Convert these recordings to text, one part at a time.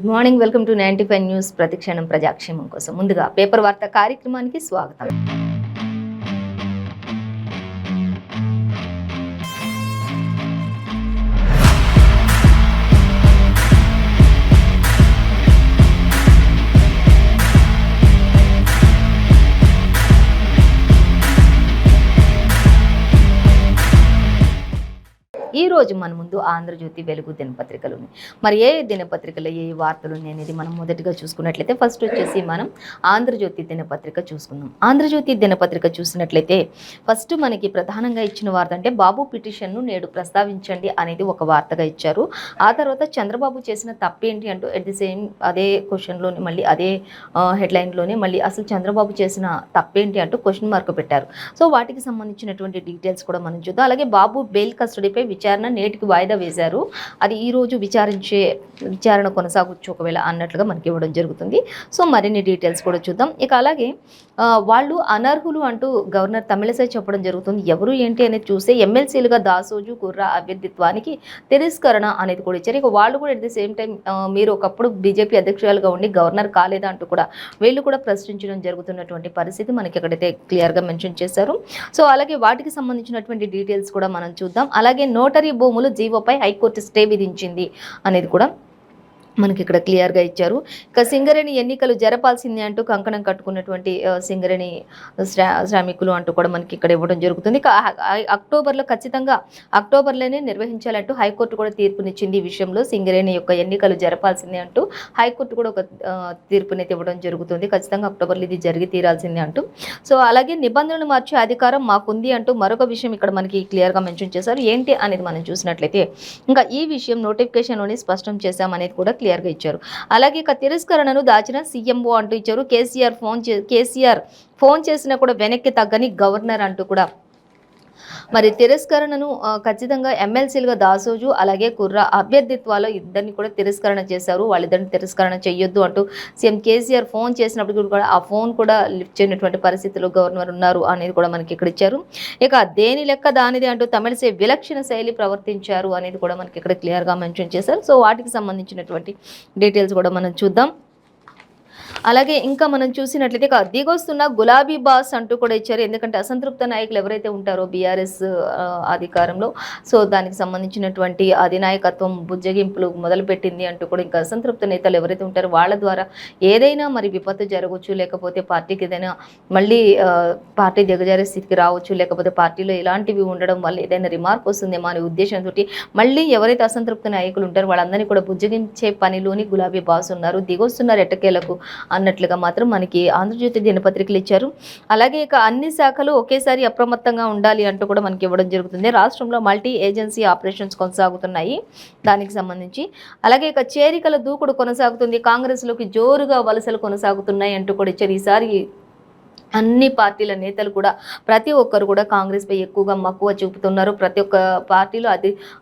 Good morning, welcome to 95 news. ప్రతిక్షణం ప్రజాక్షేమం కోసం. ముందుగా పేపర్ వార్త కార్యక్రమానికి స్వాగతం. ఈ రోజు మన ముందు ఆంధ్రజ్యోతి, వెలుగు దినపత్రికలు ఉన్నాయి. మరి ఏ దినపత్రికలో ఏ వార్తలు ఉన్నాయి అనేది మనం మొదటిగా చూసుకున్నట్లయితే ఫస్ట్ వచ్చేసి మనం ఆంధ్రజ్యోతి దినపత్రిక చూసుకుందాం. ఆంధ్రజ్యోతి దినపత్రిక చూసినట్లయితే ఫస్ట్ మనకి ప్రధానంగా ఇచ్చిన వార్త అంటే బాబు పిటిషన్ను నేడు ప్రస్తావించండి అనేది ఒక వార్తగా ఇచ్చారు. ఆ తర్వాత చంద్రబాబు చేసిన తప్పేంటి అంటూ ఎట్ ది సేమ్ అదే క్వశ్చన్లోని మళ్ళీ అదే హెడ్లైన్లోనే మళ్ళీ అసలు చంద్రబాబు చేసిన తప్పేంటి అంటూ క్వశ్చన్ మార్క్ పెట్టారు. సో వాటికి సంబంధించినటువంటి డీటెయిల్స్ కూడా మనం చూద్దాం. అలాగే బాబు బెయిల్ కస్టడీపై విచారణ నేటికి వాయిదా వేశారు. అది ఈరోజు విచారణ కొనసాగొచ్చు ఒకవేళ అన్నట్లుగా మనకి ఇవ్వడం జరుగుతుంది. సో మరిన్ని డీటెయిల్స్ కూడా చూద్దాం. ఇక అలాగే వాళ్ళు అనర్హులు అంటూ గవర్నర్ తమిళసై చెప్పడం జరుగుతుంది. ఎవరు ఏంటి అనేది చూస్తే ఎమ్మెల్సీలుగా దాసోజు, కుర్రా అభ్యర్థిత్వానికి తిరస్కరణ అనేది కూడా ఇచ్చారు. ఇక వాళ్ళు కూడా ఎట్ ది సేమ్ టైం మీరు ఒకప్పుడు బీజేపీ అధ్యక్షురాలుగా ఉండి గవర్నర్ కాలేదా అంటూ కూడా వీళ్ళు కూడా ప్రశ్నించడం జరుగుతున్నటువంటి పరిస్థితి మనకి ఎక్కడైతే క్లియర్గా మెన్షన్ చేశారు. సో అలాగే వాటికి సంబంధించినటువంటి డీటెయిల్స్ కూడా మనం చూద్దాం. అలాగే నోటరీ భూములు జీవోపై హైకోర్టు స్టే విధించింది అనేది కూడా మనకి ఇక్కడ క్లియర్గా ఇచ్చారు. ఇక సింగరేణి ఎన్నికలు జరపాల్సిందే అంటూ కంకణం కట్టుకున్నటువంటి సింగరేణి శ్రామికులు అంటూ కూడా మనకి ఇక్కడ ఇవ్వడం జరుగుతుంది. అక్టోబర్లో ఖచ్చితంగా అక్టోబర్లోనే నిర్వహించాలంటూ హైకోర్టు కూడా తీర్పునిచ్చింది. ఈ విషయంలో సింగరేణి యొక్క ఎన్నికలు జరపాల్సిందే అంటూ హైకోర్టు కూడా ఒక తీర్పునైతే ఇవ్వడం జరుగుతుంది. ఖచ్చితంగా అక్టోబర్లో ఇది జరిగి తీరాల్సిందే అంటూ. సో అలాగే నిబంధనలు మార్చే అధికారం మాకుంది అంటూ మరొక విషయం ఇక్కడ మనకి క్లియర్గా మెన్షన్ చేశారు. ఏంటి అనేది మనం చూసినట్లయితే ఇంకా ఈ విషయం నోటిఫికేషన్లోనే స్పష్టం చేశామనేది కూడా క్లియర్గా ఇచ్చారు. అలాగే ఇక తిరస్కరణను దాచిన సీఎంఓ అంటూ ఇచ్చారు. కేసీఆర్ ఫోన్ చేసినా కూడా వెనక్కి తగ్గని గవర్నర్ అంటూ కూడా మరి తిరస్కరణను ఖచ్చితంగా ఎమ్మెల్సీలుగా దాసోజు అలాగే కుర్రా అభ్యర్థిత్వాలో ఇద్దరిని కూడా తిరస్కరణ చేశారు. వాళ్ళిద్దరిని తిరస్కరణ చేయొద్దు అంటూ సీఎం కేసీఆర్ ఫోన్ చేసినప్పుడు కూడా ఆ ఫోన్ కూడా లిఫ్ట్ చేయనటువంటి పరిస్థితిలో గవర్నర్ ఉన్నారు అనేది కూడా మనకి ఇక్కడ ఇచ్చారు. ఇక దేని లెక్క దానిది అంటూ తమిళసై విలక్షణ శైలి ప్రవర్తించారు అనేది కూడా మనకి ఇక్కడ క్లియర్గా మెన్షన్ చేశారు. సో వాటికి సంబంధించినటువంటి డీటెయిల్స్ కూడా మనం చూద్దాం. అలాగే ఇంకా మనం చూసినట్లయితే దిగొస్తున్న గులాబీ బాస్ అంటూ కూడా ఇచ్చారు. ఎందుకంటే అసంతృప్త నాయకులు ఎవరైతే ఉంటారో బీఆర్ఎస్ అధికారంలో, సో దానికి సంబంధించినటువంటి అధినాయకత్వం బుజ్జగింపులు మొదలుపెట్టింది అంటూ కూడా ఇంకా అసంతృప్త నేతలు ఎవరైతే ఉంటారో వాళ్ళ ద్వారా ఏదైనా మరి విపత్తు జరగవచ్చు, లేకపోతే పార్టీకి ఏదైనా మళ్ళీ పార్టీ దిగజారే స్థితికి రావచ్చు, లేకపోతే పార్టీలో ఇలాంటివి ఉండడం వల్ల ఏదైనా రిమార్క్ వస్తుందేమో అనే ఉద్దేశంతో మళ్ళీ ఎవరైతే అసంతృప్త నాయకులు ఉంటారో వాళ్ళందరినీ కూడా బుజ్జగించే పనిలోని గులాబీ బాస్ ఉన్నారు. దిగొస్తున్నారు ఎట్టకేలకు అన్నట్లుగా మాత్రం మనకి ఆంధ్రజ్యోతి దినపత్రికలు ఇచ్చారు. అలాగే ఇక అన్ని శాఖలు ఒకేసారి అప్రమత్తంగా ఉండాలి అంటూ కూడా మనకి ఇవ్వడం జరుగుతుంది. రాష్ట్రంలో మల్టీ ఏజెన్సీ ఆపరేషన్స్ కొనసాగుతున్నాయి దానికి సంబంధించి. అలాగే ఇక చేరికల దూకుడు కొనసాగుతుంది, కాంగ్రెస్లోకి జోరుగా వలసలు కొనసాగుతున్నాయి అంటూ కూడా ఇచ్చారు. ఈసారి అన్ని పార్టీల నేతలు కూడా ప్రతి ఒక్కరు కూడా కాంగ్రెస్పై ఎక్కువగా మక్కువ చూపుతున్నారు. ప్రతి ఒక్క పార్టీలో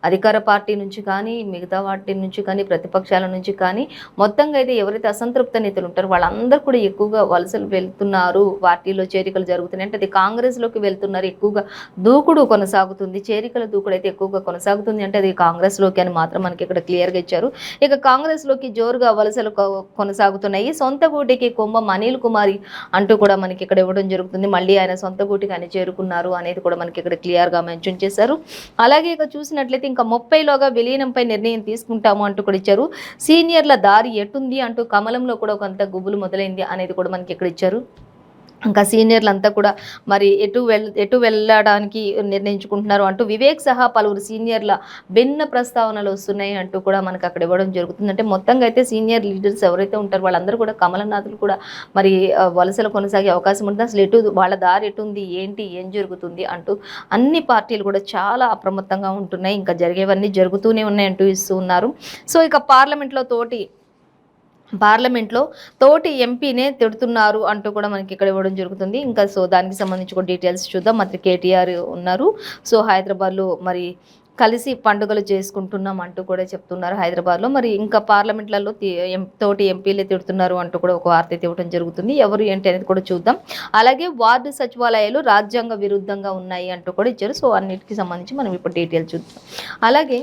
అధికార పార్టీ నుంచి కానీ మిగతా పార్టీ నుంచి కానీ ప్రతిపక్షాల నుంచి కానీ మొత్తంగా అయితే ఎవరైతే అసంతృప్త నేతలు ఉంటారో వాళ్ళందరూ కూడా ఎక్కువగా వలసలు వెళ్తున్నారు. పార్టీలో చేరికలు జరుగుతున్నాయి అంటే అది కాంగ్రెస్లోకి వెళ్తున్నారు. ఎక్కువగా దూకుడు కొనసాగుతుంది, చేరికల దూకుడు అయితే ఎక్కువగా కొనసాగుతుంది అంటే అది కాంగ్రెస్లోకి అని మాత్రం మనకి ఇక్కడ క్లియర్గా ఇచ్చారు. ఇక కాంగ్రెస్లోకి జోరుగా వలసలు కొనసాగుతున్నాయి. సొంత గూటికి కుంభం అనిల్ కుమారి అంటూ కూడా మనకి ఇక్కడ ఇవ్వడం జరుగుతుంది. మళ్ళీ ఆయన సొంత గూటికి ఆయన చేరుకున్నారు అనేది కూడా మనకి ఇక్కడ క్లియర్గా మెన్షన్ చేశారు. అలాగే ఇక చూసినట్లయితే ఇంకా 30లోగా విలీనంపై నిర్ణయం తీసుకుంటాము అంటూ కూడా ఇచ్చారు. సీనియర్ల దారి ఎటుంది అంటూ కమలంలో కూడా కొంత గుబులు మొదలైంది అనేది కూడా మనకి ఇక్కడ ఇచ్చారు. ఇంకా సీనియర్లంతా కూడా మరి ఎటు వెళ్ళడానికి నిర్ణయించుకుంటున్నారు అంటూ వివేక్ సహా పలువురు సీనియర్ల భిన్న ప్రస్తావనలు వస్తున్నాయి అంటూ కూడా మనకు అక్కడ ఇవ్వడం జరుగుతుంది. అంటే మొత్తంగా అయితే సీనియర్ లీడర్స్ ఎవరైతే ఉంటారో వాళ్ళందరూ కూడా కమలనాథులు కూడా మరి వలసలు కొనసాగే అవకాశం ఉంటుంది. అసలు వాళ్ళ దారి ఎటుంది, ఏంటి, ఏం జరుగుతుంది అంటూ అన్ని పార్టీలు కూడా చాలా అప్రమత్తంగా ఉంటున్నాయి. ఇంకా జరిగేవన్నీ జరుగుతూనే ఉన్నాయి అంటూ ఇస్తూ ఉన్నారు. సో ఇక పార్లమెంట్లో తోటి ఎంపీనే తిడుతున్నారు అంటూ కూడా మనకి ఇక్కడ ఇవ్వడం జరుగుతుంది. ఇంకా సో దానికి సంబంధించి కూడా డీటెయిల్స్ చూద్దాం. మంత్రి కేటీఆర్ ఉన్నారు. సో హైదరాబాద్లో మరి కలిసి పండుగలు చేసుకుంటున్నాం అంటూ కూడా చెప్తున్నారు హైదరాబాద్లో. మరి ఇంకా పార్లమెంట్లలో తోటి ఎంపీలే తిడుతున్నారు అంటూ కూడా ఒక వార్త ఇవ్వడం జరుగుతుంది. ఎవరు ఏంటి అనేది కూడా చూద్దాం. అలాగే వార్డు సచివాలయాలు రాజ్యాంగ విరుద్ధంగా ఉన్నాయి అంటూ కూడా ఇచ్చారు. సో అన్నిటికీ సంబంధించి మనం ఇప్పుడు డీటెయిల్స్ చూద్దాం. అలాగే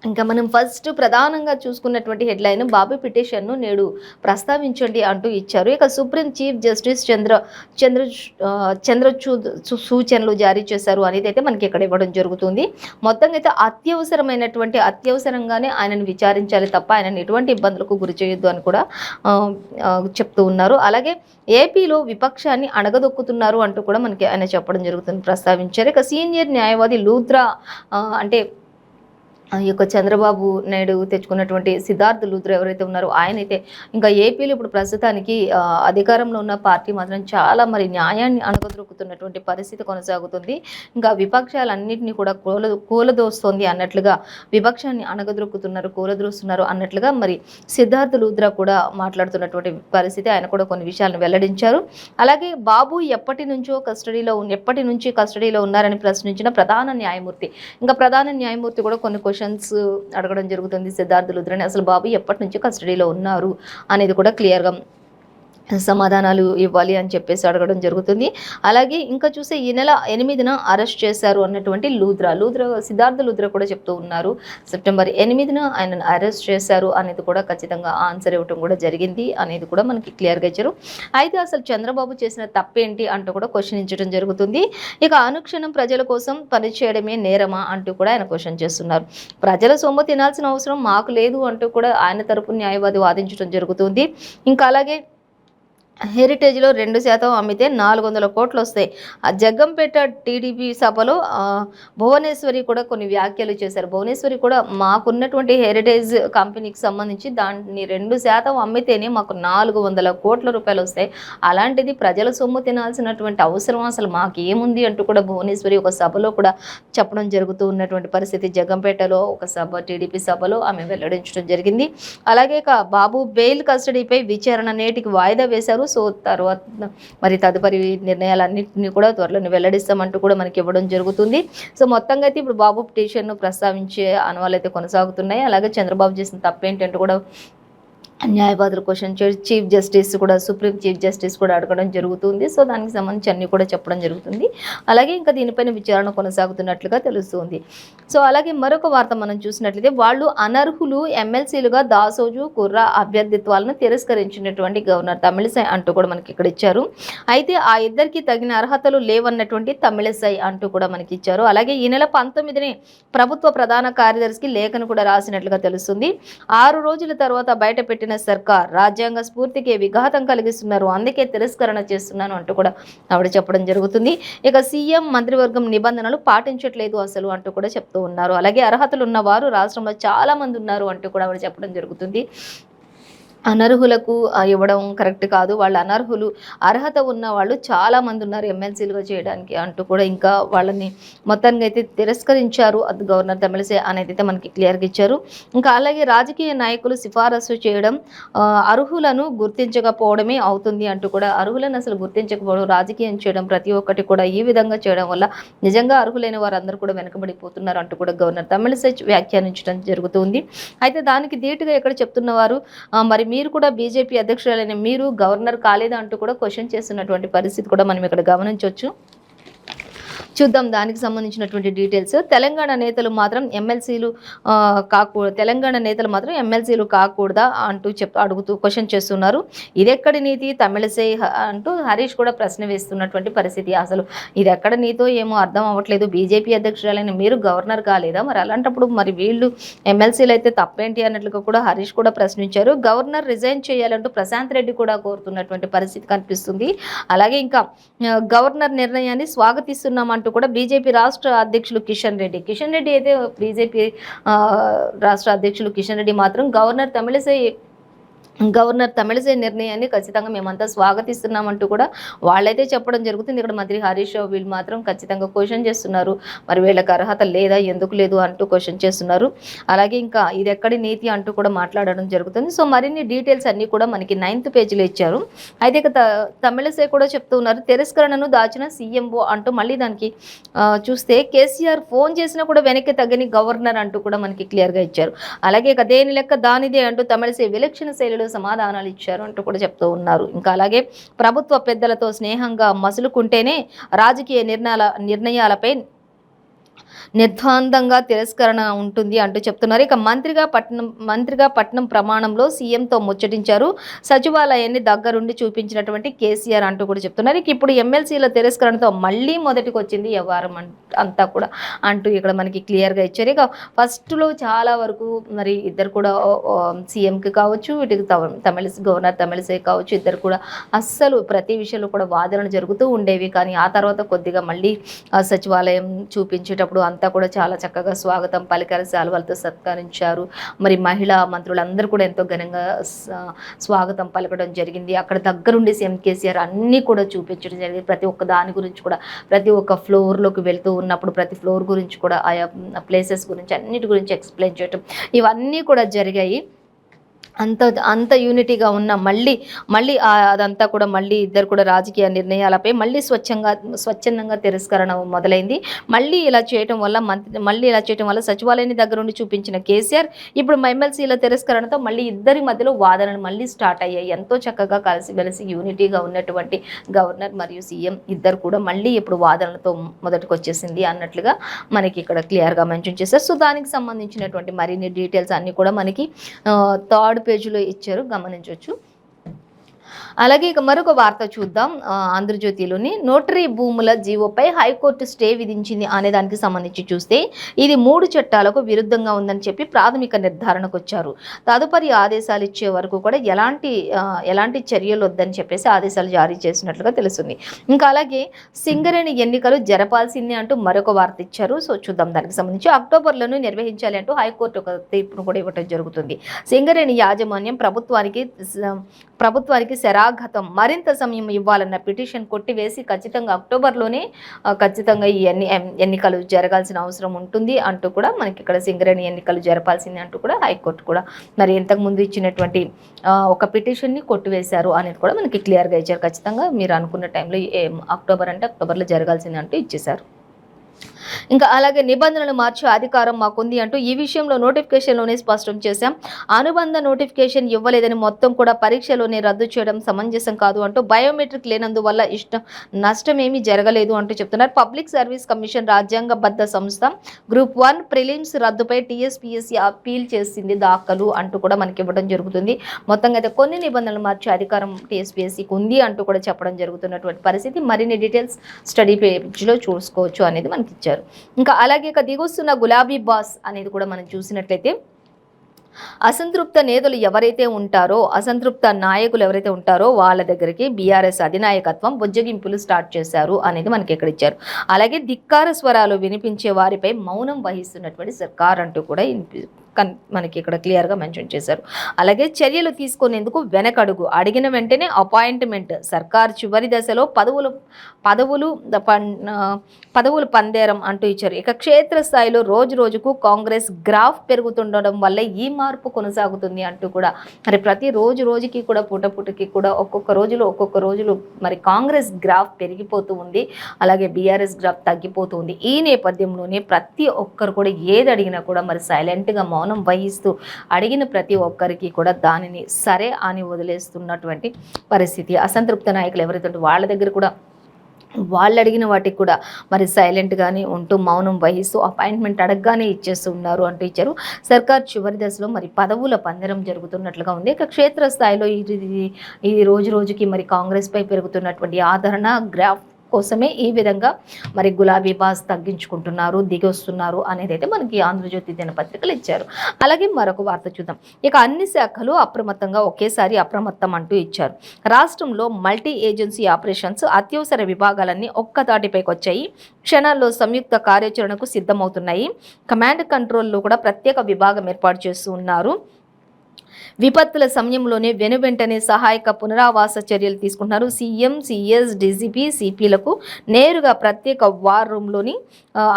ఇంకా మనం ఫస్ట్ ప్రధానంగా చూసుకున్నటువంటి హెడ్లైన్ బాబీ పిటిషన్ను నేడు ప్రస్తావించండి అంటూ ఇచ్చారు. ఇక సుప్రీం చీఫ్ జస్టిస్ చంద్ర చంద్రచూడ్ సూచనలు జారీ చేశారు అనేది అయితే మనకి ఇక్కడ ఇవ్వడం జరుగుతుంది. మొత్తంగా అయితే అత్యవసరంగానే ఆయనను విచారించాలి తప్ప ఆయనను ఎటువంటి ఇబ్బందులకు గురి చేయొద్దు అని కూడా చెప్తూ ఉన్నారు. అలాగే ఏపీలో విపక్షాన్ని అణగదొక్కుతున్నారు అంటూ కూడా మనకి ఆయన చెప్పడం జరుగుతుంది, ప్రస్తావించారు. ఇక సీనియర్ న్యాయవాది లూథ్రా అంటే ఈ యొక్క చంద్రబాబు నాయుడు తెచ్చుకున్నటువంటి సిద్ధార్థ్ లూథ్రా ఎవరైతే ఉన్నారో ఆయనైతే ఇంకా ఏపీలో ఇప్పుడు ప్రస్తుతానికి అధికారంలో ఉన్న పార్టీ మాత్రం చాలా మరి న్యాయాన్ని అణగదొక్కుతున్నటువంటి పరిస్థితి కొనసాగుతుంది. ఇంకా విపక్షాలన్నింటినీ కూడా కూలదోస్తోంది అన్నట్లుగా విపక్షాన్ని అణగదొక్కుతున్నారు, కూలదోస్తున్నారు అన్నట్లుగా మరి సిద్ధార్థ్ లూథ్రా కూడా మాట్లాడుతున్నటువంటి పరిస్థితి. ఆయన కూడా కొన్ని విషయాలను వెల్లడించారు. అలాగే బాబు ఎప్పటి నుంచి కస్టడీలో ఉన్నారని ప్రశ్నించిన ప్రధాన న్యాయమూర్తి కూడా కొన్ని అడగడం జరుగుతుంది సిద్ధార్థ్ లూథ్రాని. అసలు బాబు ఎప్పటి నుంచి కస్టడీలో ఉన్నారు అనేది కూడా క్లియర్గా సమాధానాలు ఇవ్వాలి అని చెప్పేసి అడగడం జరుగుతుంది. అలాగే ఇంకా చూస్తే ఈ నెల 8న అరెస్ట్ చేశారు అన్నటువంటి సిద్ధార్థ్ లూథ్రా కూడా చెప్తూ ఉన్నారు. సెప్టెంబర్ 8న ఆయనను అరెస్ట్ చేశారు అనేది కూడా ఖచ్చితంగా ఆన్సర్ ఇవ్వటం కూడా జరిగింది అనేది కూడా మనకి క్లియర్గా ఇచ్చారు. అయితే అసలు చంద్రబాబు చేసిన తప్పేంటి అంటూ కూడా క్వశ్చనించడం జరుగుతుంది. ఇక అనుక్షణం ప్రజల కోసం పనిచేయడమే నేరమా అంటూ కూడా ఆయన క్వశ్చన్ చేస్తున్నారు. ప్రజల సొమ్ము తినాల్సిన అవసరం మాకు లేదు అంటూ కూడా ఆయన తరపు న్యాయవాది వాదించడం జరుగుతుంది. ఇంకా అలాగే హెరిటేజ్లో 2% అమ్మితే 400 కోట్లు వస్తాయి. ఆ జగ్గంపేట టీడీపీ సభలో భువనేశ్వరి కూడా కొన్ని వ్యాఖ్యలు చేశారు. భువనేశ్వరి కూడా మాకున్నటువంటి హెరిటేజ్ కంపెనీకి సంబంధించి దాన్ని 2% అమ్మితేనే మాకు 400 కోట్ల రూపాయలు వస్తాయి. అలాంటిది ప్రజల సొమ్ము తినాల్సినటువంటి అవసరం అసలు మాకేముంది అంటూ కూడా భువనేశ్వరి ఒక సభలో కూడా చెప్పడం జరుగుతూ ఉన్నటువంటి పరిస్థితి. జగ్గంపేటలో ఒక సభ, టీడీపీ సభలో ఆమె వెల్లడించడం జరిగింది. అలాగే బాబు బెయిల్ కస్టడీపై విచారణ నేటికి వాయిదా వేశారు. సో తర్వాత మరి తదుపరి నిర్ణయాలన్నింటినీ కూడా త్వరలో వెల్లడిస్తామంటూ కూడా మనకి ఇవ్వడం జరుగుతుంది. సో మొత్తంగా అయితే ఇప్పుడు బాబు పిటిషన్ను ప్రస్తావించే అనువాలు అయితే కొనసాగుతున్నాయి. అలాగే చంద్రబాబు చేసిన తప్పేంటంటూ కూడా న్యాయవాదులు క్వశ్చన్ చీఫ్ జస్టిస్ కూడా, సుప్రీం చీఫ్ జస్టిస్ కూడా అడగడం జరుగుతుంది. సో దానికి సంబంధించి అన్నీ కూడా చెప్పడం జరుగుతుంది. అలాగే ఇంకా దీనిపైన విచారణ కొనసాగుతున్నట్లుగా తెలుస్తుంది. సో అలాగే మరొక వార్త మనం చూసినట్లయితే వాళ్ళు అనర్హులు ఎమ్మెల్సీలుగా దాసోజు కుర్రా అభ్యర్థిత్వాలను తిరస్కరించినటువంటి గవర్నర్ తమిళిసై అంటూ కూడా మనకి ఇక్కడ ఇచ్చారు. అయితే ఆ ఇద్దరికి తగిన అర్హతలు లేవన్నటువంటి తమిళిసై అంటూ కూడా మనకి ఇచ్చారు. అలాగే ఈ నెల 19నే ప్రభుత్వ ప్రధాన కార్యదర్శికి లేఖను కూడా రాసినట్లుగా తెలుస్తుంది. 6 రోజుల తర్వాత బయట పెట్టిన సర్కార్ రాజ్యాంగ స్ఫూర్తికి విఘాతం కలిగిస్తున్నారు, అందుకే తిరస్కరణ చేస్తున్నాను అంటూ కూడా ఆవిడ చెప్పడం జరుగుతుంది. ఇక సీఎం మంత్రివర్గం నిబంధనలు పాటించట్లేదు అసలు అంటూ కూడా చెప్తూ ఉన్నారు. అలాగే అర్హతలు ఉన్న వారు రాష్ట్రంలో చాలా మంది ఉన్నారు అంటూ కూడా ఆవిడ చెప్పడం జరుగుతుంది. అనర్హులకు ఇవ్వడం కరెక్ట్ కాదు, వాళ్ళు అనర్హులు, అర్హత ఉన్న వాళ్ళు చాలామంది ఉన్నారు ఎమ్మెల్సీలుగా చేయడానికి అంటూ కూడా ఇంకా వాళ్ళని మొత్తానికి అయితే తిరస్కరించారు అది గవర్నర్ తమిళిసై అనేది అయితే మనకి క్లియర్గా ఇచ్చారు. ఇంకా అలాగే రాజకీయ నాయకులు సిఫారసు చేయడం అర్హులను గుర్తించకపోవడమే అవుతుంది అంటూ కూడా, అర్హులను అసలు గుర్తించకపోవడం, రాజకీయం చేయడం ప్రతి ఒక్కటి కూడా ఈ విధంగా చేయడం వల్ల నిజంగా అర్హులైన వారందరూ కూడా వెనకబడిపోతున్నారు అంటూ కూడా గవర్నర్ తమిళిసై వ్యాఖ్యానించడం జరుగుతుంది. అయితే దానికి ధీటుగా ఎక్కడ చెప్తున్నవారు మరి మీరు కూడా బీజేపీ అధ్యక్షురాలైన మీరు గవర్నర్ కాలేదా అంటూ కూడా క్వశ్చన్ చేస్తున్నటువంటి పరిస్థితి కూడా మనం ఇక్కడ గమనించవచ్చు. చూద్దాం దానికి సంబంధించినటువంటి డీటెయిల్స్. తెలంగాణ నేతలు మాత్రం ఎమ్మెల్సీలు కాకూడదా అంటూ అడుగుతూ క్వశ్చన్ చేస్తున్నారు. ఇదెక్కడి నీతి తమిళిసై అంటూ హరీష్ కూడా ప్రశ్న వేస్తున్నటువంటి పరిస్థితి. అసలు ఇది ఎక్కడ నీతో ఏమో అర్థం అవ్వట్లేదు, బీజేపీ అధ్యక్షురాలైన మీరు గవర్నర్ కాలేదా, మరి అలాంటప్పుడు మరి వీళ్ళు ఎమ్మెల్సీలు అయితే తప్పేంటి అన్నట్లుగా కూడా హరీష్ కూడా ప్రశ్నించారు. గవర్నర్ రిజైన్ చేయాలంటూ ప్రశాంత్ రెడ్డి కూడా కోరుతున్నటువంటి పరిస్థితి కనిపిస్తుంది. అలాగే ఇంకా గవర్నర్ నిర్ణయాన్ని స్వాగతిస్తున్నామంటూ కూడా బీజేపీ రాష్ట్ర అధ్యక్షులు కిషన్ రెడ్డి అయితే బీజేపీ రాష్ట్ర అధ్యక్షులు కిషన్ రెడ్డి మాత్రం గవర్నర్ తమిళిసై నిర్ణయాన్ని ఖచ్చితంగా మేమంతా స్వాగతిస్తున్నామంటూ కూడా వాళ్ళైతే చెప్పడం జరుగుతుంది. ఇక్కడ మంత్రి హరీష్ రావు వీళ్ళు మాత్రం ఖచ్చితంగా క్వశ్చన్ చేస్తున్నారు, మరి వీళ్ళకి అర్హత లేదా, ఎందుకు లేదు అంటూ క్వశ్చన్ చేస్తున్నారు. అలాగే ఇంకా ఇది ఎక్కడి నీతి అంటూ కూడా మాట్లాడడం జరుగుతుంది. సో మరిన్ని డీటెయిల్స్ అన్నీ కూడా మనకి 9th పేజీలో ఇచ్చారు. అయితే ఇక తమిళిసై కూడా చెప్తూ ఉన్నారు తిరస్కరణను దాచిన సీఎంఓ అంటూ మళ్ళీ దానికి చూస్తే కేసీఆర్ ఫోన్ చేసినా కూడా వెనక్కి తగ్గని గవర్నర్ అంటూ కూడా మనకి క్లియర్గా ఇచ్చారు. అలాగే ఇక దేని లెక్క దానిదే అంటూ తమిళిసై విలక్షణ శైలిలో సమాధానాలు ఇచ్చారు అంటూ కూడా చెప్తూ ఉన్నారు. ఇంకా అలాగే ప్రభుత్వ పెద్దలతో స్నేహంగా మసులుకుంటేనే రాజకీయ నిర్ణయాలపై నిర్ద్వందంగా తిరస్కరణ ఉంటుంది అంటూ చెప్తున్నారు. ఇక మంత్రిగా పట్నం ప్రమాణంలో సీఎంతో ముచ్చటించారు. సచివాలయాన్ని దగ్గరుండి చూపించినటువంటి కేసీఆర్ అంటూ కూడా చెప్తున్నారు. ఇక ఇప్పుడు ఎమ్మెల్సీల తిరస్కరణతో మళ్ళీ మొదటికి వచ్చింది వ్యవహారం అంతా కూడా అంటూ ఇక్కడ మనకి క్లియర్గా ఇచ్చారు. ఇక ఫస్ట్లో చాలా వరకు మరి ఇద్దరు కూడా సీఎంకి కావచ్చు, వీటికి గవర్నర్ తమిళిసై కావచ్చు, ఇద్దరు కూడా అస్సలు ప్రతి విషయంలో కూడా వాదనలు జరుగుతూ ఉండేవి. కానీ ఆ తర్వాత కొద్దిగా మళ్ళీ సచివాలయం చూపించేటప్పుడు అంతా కూడా చాలా చక్కగా స్వాగతం పలికారు, శాలువాలతో సత్కరించారు. మరి మహిళా మంత్రులందరూ కూడా ఎంతో ఘనంగా స్వాగతం పలకడం జరిగింది. అక్కడ దగ్గరుండి సీఎం కేసీఆర్ అన్నీ కూడా చూపించడం జరిగింది. ప్రతి ఒక్క దాని గురించి కూడా ప్రతి ఒక్క ఫ్లోర్లోకి వెళ్తూ ఉన్నప్పుడు ప్రతి ఫ్లోర్ గురించి కూడా ఆయా ప్లేసెస్ గురించి అన్నిటి గురించి ఎక్స్ప్లెయిన్ చేయటం ఇవన్నీ కూడా జరిగాయి. అంత యూనిటీగా ఉన్న మళ్ళీ అదంతా కూడా మళ్ళీ ఇద్దరు కూడా రాజకీయ నిర్ణయాలపై మళ్ళీ స్వచ్ఛందంగా తిరస్కరణ మొదలైంది. మళ్ళీ ఇలా చేయటం వల్ల సచివాలయాన్ని దగ్గరుండి చూపించిన కేసీఆర్ ఇప్పుడు ఎమ్మెల్సీల తిరస్కరణతో మళ్ళీ ఇద్దరి మధ్యలో వాదనలు మళ్ళీ స్టార్ట్ అయ్యాయి. ఎంతో చక్కగా కలిసిమెలిసి యూనిటీగా ఉన్నటువంటి గవర్నర్ మరియు సీఎం ఇద్దరు కూడా మళ్ళీ ఇప్పుడు వాదనలతో మొదటికి వచ్చేసింది అన్నట్లుగా మనకి ఇక్కడ క్లియర్గా మెన్షన్ చేశారు. సో దానికి సంబంధించినటువంటి మరిన్ని డీటెయిల్స్ అన్నీ కూడా మనకి థర్డ్ పేజీలో ఇచ్చారు, గమనించవచ్చు. అలాగే ఇక మరొక వార్త చూద్దాం. ఆంధ్రజ్యోతిలోని నోటరీ భూముల జీవోపై హైకోర్టు స్టే విధించింది అనే దానికి సంబంధించి చూస్తే ఇది 3 చట్టాలకు విరుద్ధంగా ఉందని చెప్పి ప్రాథమిక నిర్ధారణకు వచ్చారు. తదుపరి ఆదేశాలు ఇచ్చే వరకు కూడా ఎలాంటి చర్యలు వద్దని చెప్పేసి ఆదేశాలు జారీ చేసినట్లుగా తెలుస్తుంది. ఇంకా అలాగే సింగరేణి ఎన్నికలు జరపాల్సిందే అంటూ మరొక వార్త ఇచ్చారు. సో చూద్దాం దానికి సంబంధించి. అక్టోబర్లోనూ నిర్వహించాలి అంటూ హైకోర్టు ఒక తీర్పును కూడా ఇవ్వడం జరుగుతుంది. సింగరేణి యాజమాన్యం ప్రభుత్వానికి శరాఘతం మరింత సమయం ఇవ్వాలన్న పిటిషన్ కొట్టివేసి అక్టోబర్లోనే ఖచ్చితంగా ఈ ఎన్నికలు జరగాల్సిన అవసరం ఉంటుంది అంటూ కూడా మనకి ఇక్కడ సింగరేణి ఎన్నికలు జరపాల్సింది అంటూ కూడా హైకోర్టు కూడా మరి ఇంతకుముందు ఇచ్చినటువంటి ఒక పిటిషన్ని కొట్టివేశారు అనేది కూడా మనకి క్లియర్గా ఇచ్చారు. ఖచ్చితంగా మీరు అనుకున్న టైంలో అక్టోబర్ అంటే అక్టోబర్లో జరగాల్సింది అంటూ ఇచ్చేశారు. ఇంకా అలాగే నిబంధనలు మార్చే అధికారం మాకుంది అంటూ ఈ విషయంలో నోటిఫికేషన్లోనే స్పష్టం చేశాం. అనుబంధ నోటిఫికేషన్ ఇవ్వలేదని మొత్తం కూడా పరీక్షలోనే రద్దు చేయడం సమంజసం కాదు అంటూ బయోమెట్రిక్ లేనందువల్ల నష్టమేమీ జరగలేదు అంటూ చెప్తున్నారు. పబ్లిక్ సర్వీస్ కమిషన్ రాజ్యాంగబద్ధ సంస్థ గ్రూప్ 1 ప్రిలిమ్స్ రద్దుపై టీఎస్పీఎస్సీ అప్పీల్ చేసింది దాఖలు అంటూ కూడా మనకి ఇవ్వడం జరుగుతుంది. మొత్తంగా అయితే కొన్ని నిబంధనలు మార్చే అధికారం టీఎస్పీఎస్సీకి ఉంది అంటూ కూడా చెప్పడం జరుగుతున్నటువంటి పరిస్థితి. మరిన్ని డీటెయిల్స్ స్టడీ పేజ్లో చూసుకోవచ్చు అనేది మనకి ఇచ్చారు. ఇంకా అలాగే దిగొస్తున్న గులాబీ బాస్ అనేది కూడా మనం చూసినట్లయితే అసంతృప్త నేతలు ఎవరైతే ఉంటారో అసంతృప్త నాయకులు ఎవరైతే ఉంటారో వాళ్ళ దగ్గరికి బీఆర్ఎస్ అధినాయకత్వం బుజ్జగింపులు స్టార్ట్ చేశారు అనేది మనకి ఇక్కడ ఇచ్చారు. అలాగే ధిక్కార స్వరాలు వినిపించే వారిపై మౌనం వహిస్తున్నటువంటి సర్కార్ అంటూ కూడా మనకి ఇక్కడ క్లియర్గా మెన్షన్ చేశారు. అలాగే చర్యలు తీసుకునేందుకు వెనకడుగు అడిగిన వెంటనే అపాయింట్మెంట్ సర్కార్ చివరి దశలో పదవులు పందేరం అంటూ ఇచ్చారు. ఇక క్షేత్రస్థాయిలో రోజుకు కాంగ్రెస్ గ్రాఫ్ పెరుగుతుండడం వల్ల ఈ మార్పు కొనసాగుతుంది అంటూ కూడా మరి ప్రతి రోజుకి కూడా పూటకి కూడా ఒక్కొక్క రోజులు మరి కాంగ్రెస్ గ్రాఫ్ పెరిగిపోతూ ఉంది. అలాగే బీఆర్ఎస్ గ్రాఫ్ తగ్గిపోతూ ఉంది. ఈ నేపథ్యంలోనే ప్రతి ఒక్కరు కూడా ఏది అడిగినా కూడా మరి సైలెంట్గా మౌనం వహిస్తూ అడిగిన ప్రతి ఒక్కరికి కూడా దానిని సరే అని వదిలేస్తున్నటువంటి పరిస్థితి. అసంతృప్త నాయకులు ఎవరైతే వాళ్ళ దగ్గర కూడా వాళ్ళు అడిగిన వాటికి కూడా మరి సైలెంట్గానే ఉంటూ మౌనం వహిస్తూ అపాయింట్మెంట్ అడగగానే ఇచ్చేస్తున్నారు అంటూ ఇచ్చారు. సర్కార్ చివరి దశలో మరి పదవుల పందెరం జరుగుతున్నట్లుగా ఉంది. ఇక క్షేత్రస్థాయిలో ఇది రోజుకి మరి కాంగ్రెస్పై పెరుగుతున్నటువంటి ఆదరణ గ్రాఫ్ కోసమే ఈ విధంగా మరి గులాబీ బాస్ తగ్గించుకుంటున్నారు, దిగొస్తున్నారు అనేది అయితే మనకి ఆంధ్రజ్యోతి దినపత్రికలు ఇచ్చారు. అలాగే మరొక వార్త చూద్దాం. ఇక అన్ని శాఖలు ఒకేసారి అప్రమత్తం అంటూ ఇచ్చారు. రాష్ట్రంలో మల్టీ ఏజెన్సీ ఆపరేషన్స్ అత్యవసర విభాగాలన్నీ ఒక్కతాటిపైకి వచ్చాయి. క్షణాల్లో సంయుక్త కార్యాచరణకు సిద్ధమవుతున్నాయి. కమాండ్ కంట్రోల్లో కూడా ప్రత్యేక విభాగం ఏర్పాటు చేస్తూ ఉన్నారు. విపత్తుల సమయంలోనే వెనువెంటనే సహాయక పునరావాస చర్యలు తీసుకుంటున్నారు. సీఎం, సీఎస్, డీజీపీ, సిపిలకు నేరుగా ప్రత్యేక వార్ రూమ్లోని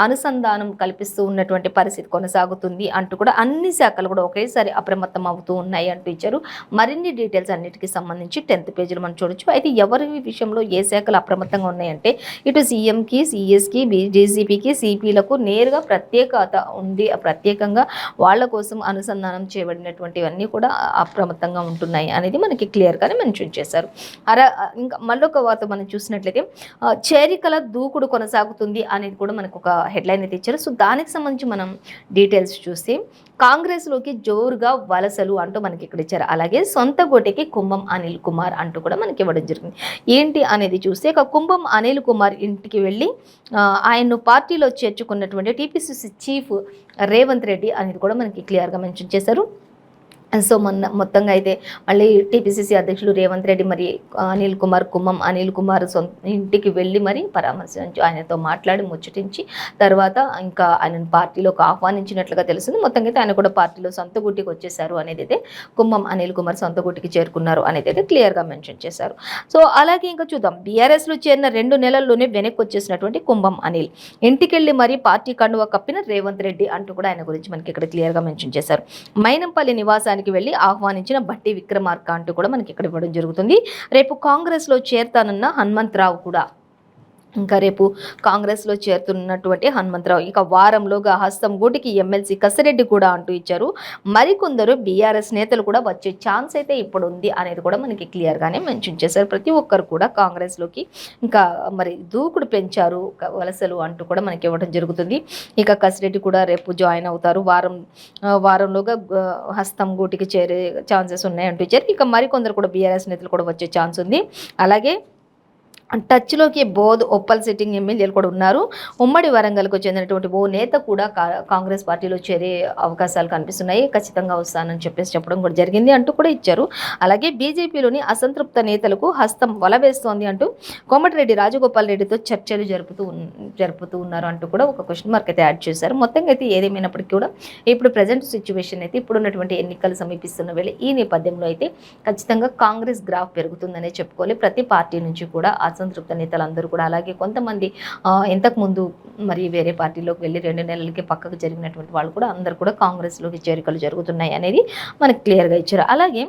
అనుసంధానం కల్పిస్తూ ఉన్నటువంటి పరిస్థితి కొనసాగుతుంది అంటూ కూడా అన్ని శాఖలు కూడా ఒకేసారి అప్రమత్తం అవుతూ ఉన్నాయి అంటూ ఇచ్చారు. మరిన్ని డీటెయిల్స్ అన్నిటికీ సంబంధించి 10th పేజీలో మనం చూడొచ్చు. అయితే ఎవరి విషయంలో ఏ శాఖలు అప్రమత్తంగా ఉన్నాయంటే ఇటు సీఎంకి, సీఎస్కి, డీజీపీకి, సిపిలకు నేరుగా ప్రత్యేకత ఉంది. ప్రత్యేకంగా వాళ్ళ కోసం అనుసంధానం చేయబడినటువంటివన్నీ కూడా కూడా అప్రమత్తంగా ఉంటున్నాయి అనేది మనకి క్లియర్గానే మెన్షన్ చేశారు. ఇంకా మళ్ళొక వార్త మనం చూసినట్లయితే చేరికల దూకుడు కొనసాగుతుంది అనేది కూడా మనకు ఒక హెడ్లైన్ అయితే ఇచ్చారు. సో దానికి సంబంధించి మనం డీటెయిల్స్ చూస్తే కాంగ్రెస్లోకి జోరుగా వలసలు అంటూ మనకి ఇక్కడ ఇచ్చారు. అలాగే సొంత గోటికి కుంభం అనిల్ కుమార్ అంటూ కూడా మనకి ఇవ్వడం జరిగింది. ఏంటి అనేది చూస్తే ఇక కుంభం అనిల్ కుమార్ ఇంటికి వెళ్ళి ఆయన్ను పార్టీలో చేర్చుకున్నటువంటి టీపీసీసీ చీఫ్ రేవంత్ రెడ్డి అనేది కూడా మనకి క్లియర్గా మెన్షన్ చేశారు. సో మొత్తంగా అయితే మళ్ళీ టీపీసీసీ అధ్యక్షులు రేవంత్ రెడ్డి మరి కుంభం అనిల్ కుమార్ సొంత ఇంటికి వెళ్ళి మరి పరామర్శించి ఆయనతో మాట్లాడి ముచ్చటించి తర్వాత ఇంకా ఆయనను పార్టీలోకి ఆహ్వానించినట్లుగా తెలిసింది. మొత్తంగా అయితే ఆయన కూడా పార్టీలో సొంత గుట్టికి వచ్చేసారు అనేది అయితే కుంభం అనిల్ కుమార్ సొంత గుట్టికి చేరుకున్నారు అనేది అయితే క్లియర్గా మెన్షన్ చేశారు. సో అలాగే ఇంకా చూద్దాం, బీఆర్ఎస్లో చేరిన 2 నెలల్లోనే వెనక్కి వచ్చేసినటువంటి కుంభం అనిల్ ఇంటికి వెళ్ళి మరి పార్టీ కండువా కప్పిన రేవంత్ రెడ్డి అంటూ కూడా ఆయన గురించి మనకి ఇక్కడ క్లియర్గా మెన్షన్ చేశారు. మైనంపల్లి నివాసానికి వెళ్ళి ఆహ్వానించిన బట్టి విక్రమార్క అంటూ కూడా మనకి ఇక్కడ ఇవ్వడం జరుగుతుంది. రేపు కాంగ్రెస్లో చేరతానన్న హనుమంతరావు కూడా ఇంకా రేపు కాంగ్రెస్లో చేరుతున్నటువంటి హనుమంతరావు ఇక వారంలోగా హస్తం గూటికి ఎమ్మెల్సీ కసిరెడ్డి కూడా అంటూ ఇచ్చారు. మరికొందరు బీఆర్ఎస్ నేతలు కూడా వచ్చే ఛాన్స్ అయితే ఇప్పుడు ఉంది అనేది కూడా మనకి క్లియర్గానే మెన్షన్ చేశారు. ప్రతి ఒక్కరు కూడా కాంగ్రెస్లోకి ఇంకా మరి దూకుడు పెంచారు వలసలు అంటూ కూడా మనకి ఇవ్వడం జరుగుతుంది. ఇక కసిరెడ్డి కూడా రేపు జాయిన్ అవుతారు. వారంలోగా హస్తం గూటికి చేరే ఛాన్సెస్ ఉన్నాయంటూ ఇచ్చారు. ఇక మరికొందరు కూడా బీఆర్ఎస్ నేతలు కూడా వచ్చే ఛాన్స్ ఉంది. అలాగే టచ్లోకి ఉప్పల్ సిట్టింగ్ ఎమ్మెల్యేలు కూడా ఉన్నారు. ఉమ్మడి వరంగల్కు చెందినటువంటి ఓ నేత కూడా కాంగ్రెస్ పార్టీలో చేరే అవకాశాలు కనిపిస్తున్నాయి. ఖచ్చితంగా వస్తానని చెప్పడం కూడా జరిగింది అంటూ కూడా ఇచ్చారు. అలాగే బీజేపీలోని అసంతృప్త నేతలకు హస్తం వలవేస్తోంది అంటూ కోమటిరెడ్డి రాజగోపాల్ రెడ్డితో చర్చలు జరుపుతూ ఉన్నారు అంటూ కూడా ఒక క్వశ్చన్ మార్క్ అయితే యాడ్ చేశారు. మొత్తంగా అయితే ఏదేమైనప్పటికీ కూడా ఇప్పుడు ప్రజెంట్ సిచ్యువేషన్ అయితే ఇప్పుడున్నటువంటి ఎన్నికలు సమీపిస్తున్న వేళ ఈ నేపథ్యంలో అయితే ఖచ్చితంగా కాంగ్రెస్ గ్రాఫ్ పెరుగుతుందనే చెప్పుకోవాలి. ప్రతి పార్టీ నుంచి కూడా అసంతృప్త నేతలందరూ కూడా అలాగే కొంతమంది ఇంతకుముందు మరి వేరే పార్టీలోకి వెళ్ళి 2 నెలలకి పక్కకు జరిగినటువంటి వాళ్ళు కూడా అందరూ కూడా కాంగ్రెస్లోకి చేరికలు జరుగుతున్నాయి అనేది మనకు క్లియర్గా ఇచ్చారు. అలాగే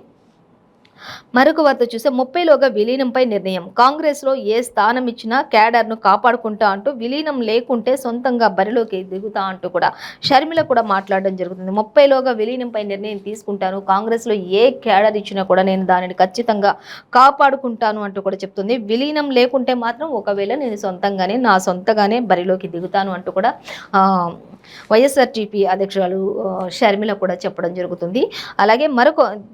మరొక వార్త చూస్తే 30లోగా విలీనంపై నిర్ణయం, కాంగ్రెస్లో ఏ స్థానం ఇచ్చినా క్యాడర్ను కాపాడుకుంటా అంటూ విలీనం లేకుంటే సొంతంగా బరిలోకి దిగుతా అంటూ కూడా షర్మిల కూడా మాట్లాడడం జరుగుతుంది. 30లోగా విలీనంపై నిర్ణయం తీసుకుంటాను, కాంగ్రెస్లో ఏ క్యాడర్ ఇచ్చినా కూడా నేను దానిని ఖచ్చితంగా కాపాడుకుంటాను అంటూ కూడా చెప్తుంది. విలీనం లేకుంటే మాత్రం ఒకవేళ నేను నా సొంతగానే బరిలోకి దిగుతాను అంటూ కూడా వైఎస్ఆర్టీపీ అధ్యక్షురాలు షర్మిల కూడా చెప్పడం జరుగుతుంది. అలాగే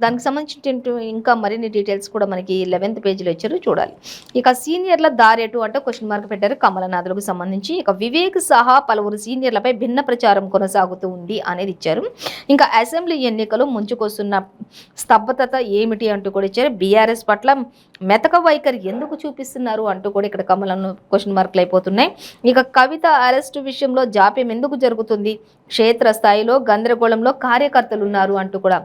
దానికి సంబంధించిన ఇంకా మరిన్ని డీటెయిల్స్ కూడా మనకి 11th పేజీలో ఇచ్చారు, చూడాలి. ఇక సీనియర్ల దారేటు అంటే క్వశ్చన్ మార్క్ పెట్టారు కమలనాథులకు సంబంధించి. ఇక వివేక్ సహా పలువురు సీనియర్లపై భిన్న ప్రచారం కొనసాగుతూ ఉంది అనేది ఇచ్చారు. ఇంకా అసెంబ్లీ ఎన్నికలు ముంచుకొస్తున్న స్తబ్దత ఏమిటి అంటూ కూడా ఇచ్చారు. బీఆర్ఎస్ పట్ల మెతక వైఖరి ఎందుకు చూపిస్తున్నారు అంటూ కూడా ఇక్కడ కమలను క్వశ్చన్ మార్కులు అయిపోతున్నాయి. ఇక కవిత అరెస్టు విషయంలో జాప్యం ఎందుకు జరుగుతుంది, క్షేత్రస్థాయిలో గందరగోళంలో కార్యకర్తలు ఉన్నారు అంటూ కూడా,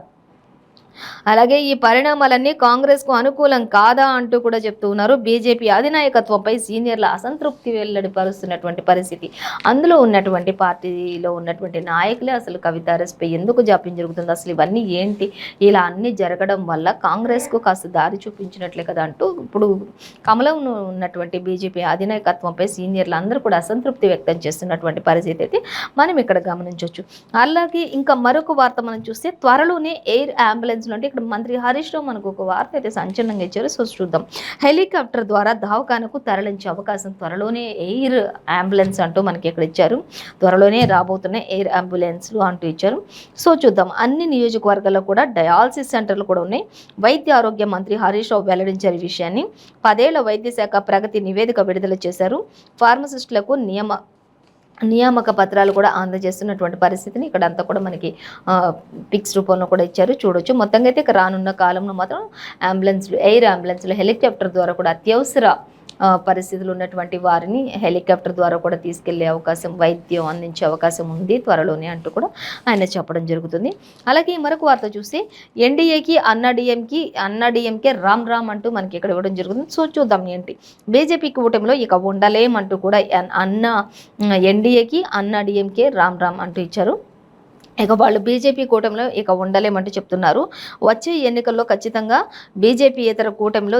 అలాగే ఈ పరిణామాలన్నీ కాంగ్రెస్కు అనుకూలం కాదా అంటూ కూడా చెప్తూ ఉన్నారు. బీజేపీ అధినాయకత్వంపై సీనియర్ల అసంతృప్తి వెల్లడిపరుస్తున్నటువంటి పరిస్థితి, అందులో ఉన్నటువంటి పార్టీలో ఉన్నటువంటి నాయకులే అసలు కవిత అరెస్ట్పై ఎందుకు జాప్యం జరుగుతుంది, అసలు ఇవన్నీ ఏంటి, ఇలా అన్నీ జరగడం వల్ల కాంగ్రెస్కు కాస్త దారి చూపించినట్లే కదా అంటూ ఇప్పుడు కమలంలో ఉన్నటువంటి బీజేపీ అధినాయకత్వంపై సీనియర్లు అందరూ కూడా అసంతృప్తి వ్యక్తం చేస్తున్నటువంటి పరిస్థితి అయితే మనం ఇక్కడ గమనించవచ్చు. అలాగే ఇంకా మరొక వార్త మనం చూస్తే త్వరలోనే ఎయిర్ అంబులెన్స్ అంటే ఇక్కడ మంత్రి హరీష్ రావు మనకు ఒక వార్త అయితే సంచలనంగా ఇచ్చారు. సో చూద్దాం, హెలికాప్టర్ ద్వారా దవాఖానకు తరలించే అవకాశం త్వరలోనే ఎయిర్ అంబులెన్స్ అంటూ మనకి ఇక్కడ ఇచ్చారు. త్వరలోనే రాబోతున్న ఎయిర్ అంబులెన్స్లు అంటూ ఇచ్చారు. సో చూద్దాం, అన్ని నియోజకవర్గాల్లో కూడా డయాలసిస్ సెంటర్లు కూడా ఉన్నాయి. వైద్య ఆరోగ్య మంత్రి హరీష్ రావు వెల్లడించారు ఈ విషయాన్ని. 10 ఏళ్ల వైద్య శాఖ ప్రగతి నివేదిక విడుదల చేశారు. ఫార్మసిస్టులకు నియామక పత్రాలు కూడా అందజేస్తున్నటువంటి పరిస్థితిని ఇక్కడ అంతా కూడా మనకి పిక్స్ రూపంలో కూడా ఇచ్చారు, చూడొచ్చు. మొత్తంగా అయితే ఇక రానున్న కాలంలో మాత్రం ఎయిర్ అంబులెన్స్లు హెలికాప్టర్ ద్వారా కూడా అత్యవసర పరిస్థితులు ఉన్నటువంటి వారిని హెలికాప్టర్ ద్వారా కూడా తీసుకెళ్లే అవకాశం, వైద్యం అందించే అవకాశం ఉంది త్వరలోనే అంటూ కూడా ఆయన చెప్పడం జరుగుతుంది. అలాగే మరొక వార్త చూస్తే ఎన్డీఏకి అన్నాడీఎంకే రామ్ అంటూ మనకి ఇక్కడ ఇవ్వడం జరుగుతుంది. సో చూద్దాం ఏంటి, బీజేపీ కూటమిలో ఇక ఉండలేమంటూ కూడా ఎన్డీఏకి అన్నాడీఎంకే రామ్ అంటూ ఇచ్చారు. ఇక వాళ్ళు బీజేపీ కూటమిలో ఇక ఉండలేమంటూ చెప్తున్నారు. వచ్చే ఎన్నికల్లో ఖచ్చితంగా బీజేపీయేతర కూటమిలో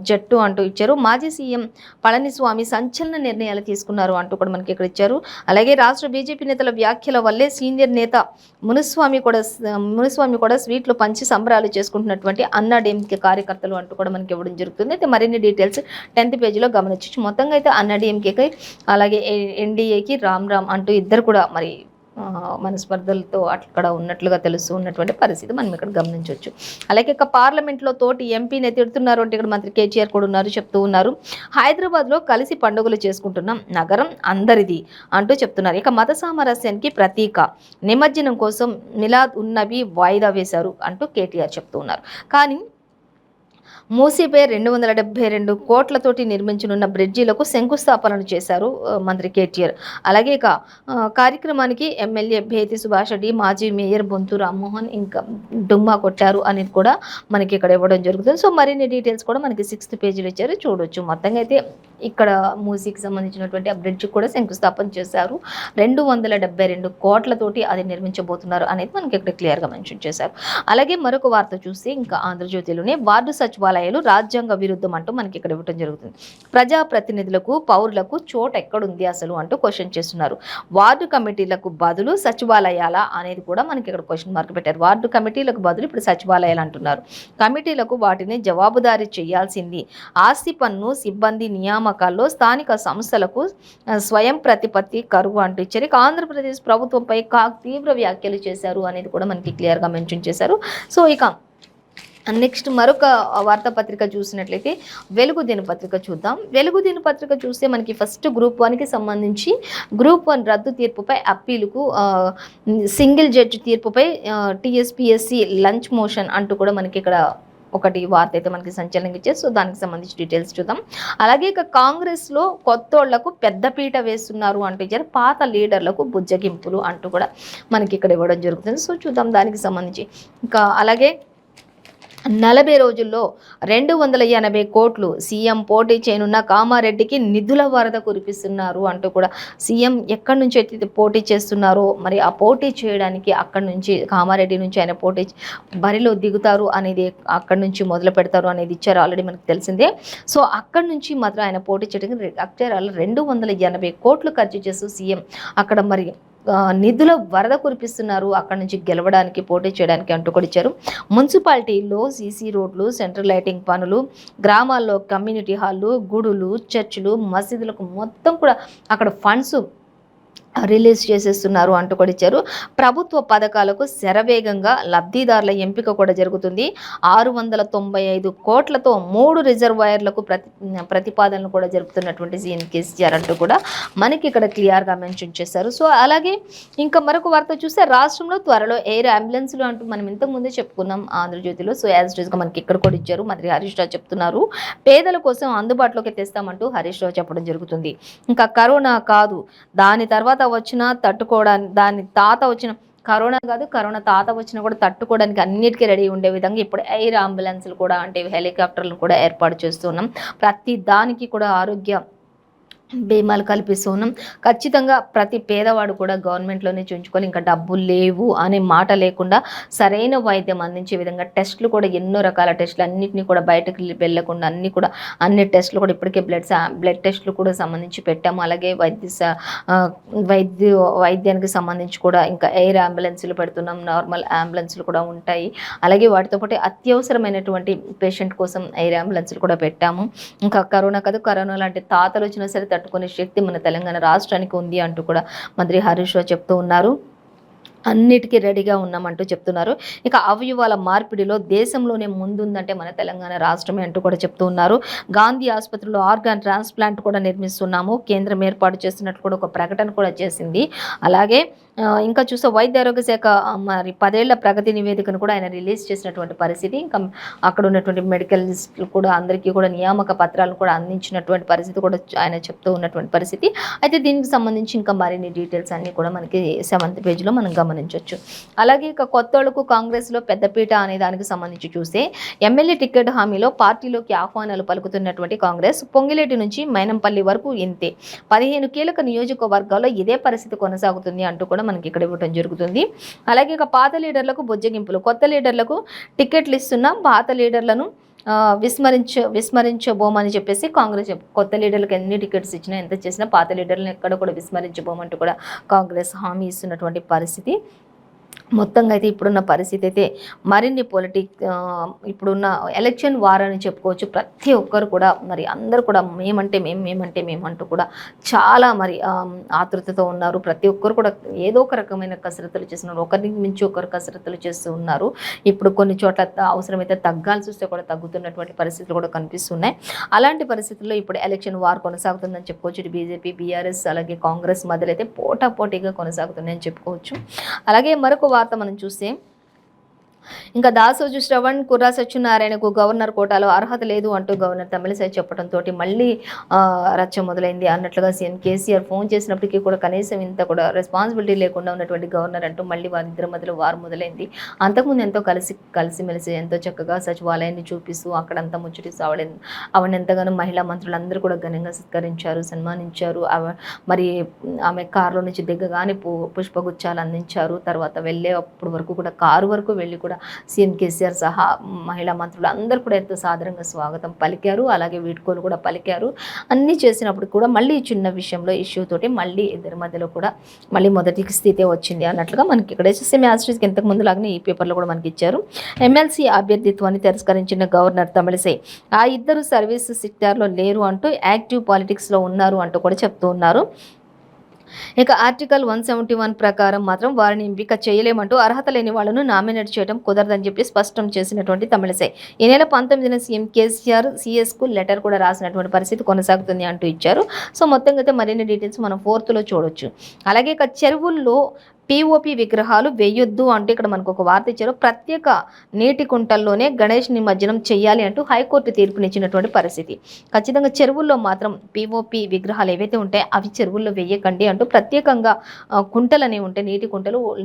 జట్టు అంటూ ఇచ్చారు. మాజీ సీఎం పళనిస్వామి సంచలన నిర్ణయాలు తీసుకున్నారు అంటూ కూడా మనకి ఇక్కడ ఇచ్చారు. అలాగే రాష్ట్ర బీజేపీ నేతల వ్యాఖ్యల వల్లే సీనియర్ నేత మునుస్వామి కూడా స్వీట్లు పంచి సంబరాలు చేసుకుంటున్నటువంటి అన్నా డీఎంకే కార్యకర్తలు అంటూ కూడా మనకి ఇవ్వడం జరుగుతుంది. అయితే మరిన్ని డీటెయిల్స్ 10th పేజీలో గమనించవచ్చు. మొత్తంగా అయితే అన్నా డీఎంకేకి అలాగే ఎన్డీఏకి రామ్ అంటూ ఇద్దరు కూడా మరి మనస్పర్ధలతో అక్కడ ఉన్నట్లుగా తెలుస్తూ ఉన్నటువంటి పరిస్థితి మనం ఇక్కడ గమనించవచ్చు. అలాగే ఇక పార్లమెంట్లో తోటి ఎంపీని తిడుతున్నారు అంటే ఇక్కడ మంత్రి కేటీఆర్ కూడా ఉన్నారు, చెప్తూ ఉన్నారు. హైదరాబాద్లో కలిసి పండుగలు చేసుకుంటున్నాం, నగరం అందరిది అంటూ చెప్తున్నారు. ఇక మత సామరస్యానికి ప్రతీక నిమజ్జనం కోసం మిలాద్ ఉన్నవి వాయిదా వేశారు అంటూ కేటీఆర్ చెప్తూ ఉన్నారు. కానీ మూసీపై 272 కోట్లతోటి నిర్మించనున్న బ్రిడ్జీలకు శంకుస్థాపనలు చేశారు మంత్రి కేటీఆర్. అలాగే ఇక కార్యక్రమానికి ఎమ్మెల్యే భేతి సుభాష్ రెడ్డి, మాజీ మేయర్ బొంతు రామ్మోహన్ ఇంకా డుమ్మా కొట్టారు అనేది కూడా మనకి ఇక్కడ ఇవ్వడం జరుగుతుంది. సో మరిన్ని డీటెయిల్స్ కూడా మనకి 6th పేజీలో ఇచ్చారు, చూడొచ్చు. మొత్తంగా అయితే ఇక్కడ మూసీకి సంబంధించినటువంటి ఆ బ్రిడ్జ్ కూడా శంకుస్థాపన చేశారు. 272 కోట్లతోటి అది నిర్మించబోతున్నారు అనేది మనకి ఇక్కడ క్లియర్గా మెన్షన్ చేశారు. అలాగే మరొక వార్త చూస్తే ఇంకా ఆంధ్రజ్యోతిలోనే వార్డు సచివాలయాలు రాజ్యాంగ విరుద్ధం అంటూ మనకి ఇక్కడ ఇవ్వడం జరుగుతుంది. ప్రజాప్రతినిధులకు పౌరులకు చోటు ఎక్కడుంది అసలు అంటూ క్వశ్చన్ చేస్తున్నారు. వార్డు కమిటీలకు బదులు సచివాలయాల అనేది కూడా మనకి ఇక్కడ క్వశ్చన్ మార్క్ పెట్టారు. వార్డు కమిటీలకు బదులు ఇప్పుడు సచివాలయాలు అంటున్నారు. కమిటీలకు వాటిని జవాబుదారీ చేయాల్సింది. ఆస్తి పన్ను సిబ్బంది నియామకాల్లో స్థానిక సంస్థలకు స్వయం ప్రతిపత్తి కరువు అంటూ ఇచ్చారు. ఇక ఆంధ్రప్రదేశ్ ప్రభుత్వంపై తీవ్ర వ్యాఖ్యలు చేశారు అనేది కూడా మనకి క్లియర్గా మెన్షన్ చేశారు. సో ఇక నెక్స్ట్ మరొక వార్తాపత్రిక చూసినట్లయితే వెలుగు దినపత్రిక చూద్దాం. వెలుగు దినపత్రిక చూస్తే మనకి ఫస్ట్ గ్రూప్ 1కి సంబంధించి గ్రూప్ 1 రద్దు తీర్పుపై అప్పీలుకు సింగిల్ జడ్జి తీర్పుపై టీఎస్పీఎస్సీ లంచ్ మోషన్ అంటూ కూడా మనకి ఇక్కడ ఒకటి వార్త అయితే మనకి సంచలనంగా ఇచ్చేది. సో దానికి సంబంధించి డీటెయిల్స్ చూద్దాం. అలాగే ఇక కాంగ్రెస్లో కొత్తోళ్లకు పెద్దపీట వేస్తున్నారు అంటూ ఇచ్చారు. పాత లీడర్లకు బుజ్జగింపులు అంటూ కూడా మనకి ఇక్కడ ఇవ్వడం జరుగుతుంది. సో చూద్దాం దానికి సంబంధించి. ఇంకా అలాగే 40 రోజుల్లో 280 కోట్లు సీఎం పోటీ చేయనున్న కామారెడ్డికి నిధుల వరద కురిపిస్తున్నారు అంటూ కూడా సీఎం ఎక్కడి నుంచి అయితే పోటీ చేస్తున్నారో మరి ఆ పోటీ చేయడానికి అక్కడి నుంచి కామారెడ్డి నుంచి ఆయన పోటీ బరిలో దిగుతారు అనేది అక్కడి నుంచి మొదలు పెడతారు అనేది ఇచ్చారు, ఆల్రెడీ మనకు తెలిసిందే. సో అక్కడి నుంచి మాత్రం ఆయన పోటీ చేయడానికి అక్షరాలు 280 కోట్లు ఖర్చు చేస్తూ సీఎం అక్కడ మరి నిధుల వరద కురిపిస్తున్నారు అక్కడ నుంచి గెలవడానికి పోటీ చేయడానికి అంటూ కూడా ఇచ్చారు. మున్సిపాలిటీల్లో సీసీ రోడ్లు, సెంట్రల్ లైటింగ్ పనులు, గ్రామాల్లో కమ్యూనిటీ హాళ్ళు, గుడులు, చర్చిలు, మసీదులకు మొత్తం కూడా అక్కడ ఫండ్స్ రిలీజ్ చేసేస్తున్నారు అంటూ కూడా ఇచ్చారు. ప్రభుత్వ పథకాలకు శరవేగంగా లబ్ధిదారుల ఎంపిక కూడా జరుగుతుంది. 695 కోట్లతో 3 రిజర్వాయర్లకు ప్రతిపాదనలు కూడా జరుపుతున్నటువంటి సీఎం కేసీఆర్ అంటూ కూడా మనకి ఇక్కడ క్లియర్గా మెన్షన్ చేశారు. సో అలాగే ఇంకా మరొక వార్త చూస్తే రాష్ట్రంలో త్వరలో ఎయిర్ అంబులెన్స్లు అంటూ మనం ఇంతకుముందే చెప్పుకున్నాం ఆంధ్రజ్యోతిలో. సో యాజ్ గా మనకి ఇక్కడ కూడా ఇచ్చారు. మంత్రి హరీష్ రావు చెప్తున్నారు, పేదల కోసం అందుబాటులోకి తెస్తామంటూ హరీష్ రావు చెప్పడం జరుగుతుంది. ఇంకా కరోనా కాదు, దాని తర్వాత వచ్చినా తట్టుకోవడానికి, దాని తాత వచ్చిన కరోనా కాదు, కరోనా తాత వచ్చినా కూడా తట్టుకోవడానికి అన్నిటికీ రెడీ ఉండే విధంగా ఇప్పుడు ఎయిర్ అంబులెన్స్లు కూడా అంటే హెలికాప్టర్లు కూడా ఏర్పాటు చేస్తున్నాం. ప్రతి దానికి కూడా ఆరోగ్య బీమాలు కల్పిస్తూ ఉన్నాం. ఖచ్చితంగా ప్రతి పేదవాడు కూడా గవర్నమెంట్లోనే చూయించుకోవాలి, ఇంకా డబ్బులు లేవు అనే మాట లేకుండా సరైన వైద్యం అందించే విధంగా టెస్టులు కూడా ఎన్నో రకాల టెస్టులు అన్నింటినీ కూడా బయటకు వెళ్లకుండా అన్ని టెస్టులు కూడా ఇప్పటికే బ్లడ్ టెస్టులు కూడా సంబంధించి పెట్టాము. అలాగే వైద్యానికి సంబంధించి కూడా ఇంకా ఎయిర్ అంబులెన్స్లు పెడుతున్నాం, నార్మల్ అంబులెన్స్లు కూడా ఉంటాయి. అలాగే వాటితో పాటు అత్యవసరమైనటువంటి పేషెంట్ కోసం ఎయిర్ అంబులెన్స్లు కూడా పెట్టాము. ఇంకా కరోనా కాదు, కరోనా లాంటి తాతలు వచ్చినా సరే తట్టుకునే శక్తి మన తెలంగాణ రాష్ట్రానికి ఉంది అంటూ కూడా మంత్రి హరీష్ రావు చెప్తూ ఉన్నారు. అన్నిటికీ రెడీగా ఉన్నామంటూ చెప్తున్నారు. ఇక అవయవాల మార్పిడిలో దేశంలోనే ముందుందంటే మన తెలంగాణ రాష్ట్రమే అంటూ కూడా చెప్తూ ఉన్నారు. గాంధీ ఆసుపత్రిలో ఆర్గాన్ ట్రాన్స్ప్లాంట్ కూడా నిర్మిస్తున్నాము, కేంద్రం ఏర్పాటు చేస్తున్నట్టు కూడా ఒక ప్రకటన కూడా చేసింది. అలాగే ఇంకా చూస్తే వైద్య ఆరోగ్య శాఖ మరి 10 ఏళ్ల ప్రగతి నివేదికను కూడా ఆయన రిలీజ్ చేసినటువంటి పరిస్థితి. ఇంకా అక్కడ ఉన్నటువంటి మెడికలిస్టులు కూడా అందరికీ కూడా నియామక పత్రాలను కూడా అందించినటువంటి పరిస్థితి కూడా ఆయన చెప్తూ ఉన్నటువంటి పరిస్థితి. అయితే దీనికి సంబంధించి ఇంకా మరిన్ని డీటెయిల్స్ అన్నీ కూడా మనకి 7th పేజీలో మనం గమనించవచ్చు. అలాగే ఇక కొత్తోళ్లకు కాంగ్రెస్లో పెద్దపీట అనే దానికి సంబంధించి చూస్తే ఎమ్మెల్యే టికెట్ హామీలో పార్టీలోకి ఆహ్వానాలు పలుకుతున్నటువంటి కాంగ్రెస్ పొంగిలేటి నుంచి మైనంపల్లి వరకు ఇంతే. 15 కీలక నియోజకవర్గాల్లో ఇదే పరిస్థితి కొనసాగుతుంది అంటూ కూడా మనకి ఇక్కడ ఇవ్వడం జరుగుతుంది. అలాగే ఇక పాత లీడర్లకు బొజ్జగింపులు, కొత్త లీడర్లకు టికెట్లు ఇస్తున్న పాత లీడర్లను విస్మరించబోమని చెప్పేసి కాంగ్రెస్ కొత్త లీడర్లకు ఎన్ని టికెట్స్ ఇచ్చినా ఎంత చేసినా పాత లీడర్లను ఎక్కడ కూడా విస్మరించబోమంటూ కూడా కాంగ్రెస్ హామీ ఇస్తున్నటువంటి పరిస్థితి. మొత్తంగా అయితే ఇప్పుడున్న పరిస్థితి అయితే మరిన్ని ఇప్పుడున్న ఎలక్షన్ వార్ అని చెప్పుకోవచ్చు. ప్రతి ఒక్కరు కూడా మరి అందరూ కూడా మేమంటూ కూడా చాలా మరి ఆతృతతో ఉన్నారు. ప్రతి ఒక్కరు కూడా ఏదో ఒక రకమైన కసరత్తులు చేస్తున్నారు. ఒకరికి మించి ఒకరు కసరత్తులు చేస్తూ ఉన్నారు. ఇప్పుడు కొన్ని చోట్ల అవసరమైతే తగ్గాల్సి వస్తే కూడా తగ్గుతున్నటువంటి పరిస్థితులు కూడా కనిపిస్తున్నాయి. అలాంటి పరిస్థితుల్లో ఇప్పుడు ఎలక్షన్ వార్ కొనసాగుతుందని చెప్పుకోవచ్చు. ఇటు బీజేపీ, బీఆర్ఎస్ అలాగే కాంగ్రెస్ మధ్యలో అయితే పోటాపోటీగా కొనసాగుతున్నాయని చెప్పుకోవచ్చు. అలాగే మరొక వార్త మనం చూస్తే ఇంకా దాసోజు శ్రవణ్ కుర్రా సత్యనారాయణకు గవర్నర్ కోటాలో అర్హత లేదు అంటూ గవర్నర్ తమిళిసై చెప్పడంతో మళ్ళీ రచ్చ మొదలైంది అన్నట్లుగా సీఎం కేసీఆర్ ఫోన్ చేసినప్పటికీ కూడా కనీసం ఇంత కూడా రెస్పాన్సిబిలిటీ లేకుండా ఉన్నటువంటి గవర్నర్ అంటూ మళ్ళీ వారిద్దరి మధ్యలో వారు మొదలైంది. అంతకుముందు ఎంతో కలిసిమెలిసి ఎంతో చక్కగా సచివాలయాన్ని చూపిస్తూ అక్కడంతా ముచ్చటిస్తూ ఆవిడ ఎంతగానో మహిళా మంత్రులందరూ కూడా ఘనంగా సత్కరించారు, సన్మానించారు. మరి ఆమె కారులో నుంచి దిగ్గగానే పుష్పగుచ్చాలు అందించారు. తర్వాత వెళ్ళేటప్పుడు వరకు కూడా కారు వరకు వెళ్ళి కూడా సీఎం కేసీఆర్ సహా మహిళా మంత్రులు అందరూ కూడా ఎంతో సాదరంగా స్వాగతం పలికారు. అలాగే వీడ్కోలు కూడా పలికారు. అన్నీ చేసినప్పుడు కూడా మళ్ళీ చిన్న విషయంలో ఇష్యూ తోటి మళ్ళీ ఇద్దరి మధ్యలో కూడా మళ్ళీ మొదటి స్థితి వచ్చింది అన్నట్లుగా మనకి ఇక్కడ ఎస్ఎస్సీ మ్యాజిస్ట్రేట్కి ఇంతకు ముందు లాగానే ఈ పేపర్లో కూడా మనకి ఇచ్చారు. ఎమ్మెల్సీ అభ్యర్థిత్వాన్ని తిరస్కరించిన గవర్నర్ తమిళిసై ఆ ఇద్దరు సర్వీస్ సెక్టార్లో లేరు అంటూ యాక్టివ్ పాలిటిక్స్లో ఉన్నారు అంటూ కూడా చెప్తూ ఉన్నారు. ఇక ఆర్టికల్ 171 ప్రకారం మాత్రం వారిని ఎంపిక చేయలేమంటూ అర్హత లేని వాళ్లను నామినేట్ చేయడం కుదరదని చెప్పి స్పష్టం చేసినటువంటి తమిళిసై ఈ నెల 19న సీఎం కేసీఆర్ సిఎస్కు లెటర్ కూడా రాసినటువంటి పరిస్థితి కొనసాగుతుంది అంటూ ఇచ్చారు. సో మొత్తంగా అయితే మరిన్ని డీటెయిల్స్ మనం 4th చూడొచ్చు. అలాగే ఇక చెరువుల్లో పిఓపి విగ్రహాలు వేయొద్దు అంటూ ఇక్కడ మనకు ఒక వార్త ఇచ్చారు. ప్రత్యేక నీటి కుంటల్లోనే గణేష్ నిమజ్జనం చేయాలి అంటూ హైకోర్టు తీర్పునిచ్చినటువంటి పరిస్థితి. ఖచ్చితంగా చెరువుల్లో మాత్రం పిఓపి విగ్రహాలు ఏవైతే ఉంటాయో అవి చెరువుల్లో వేయకండి అంటూ ప్రత్యేకంగా కుంటలు అనేవి ఉంటాయి,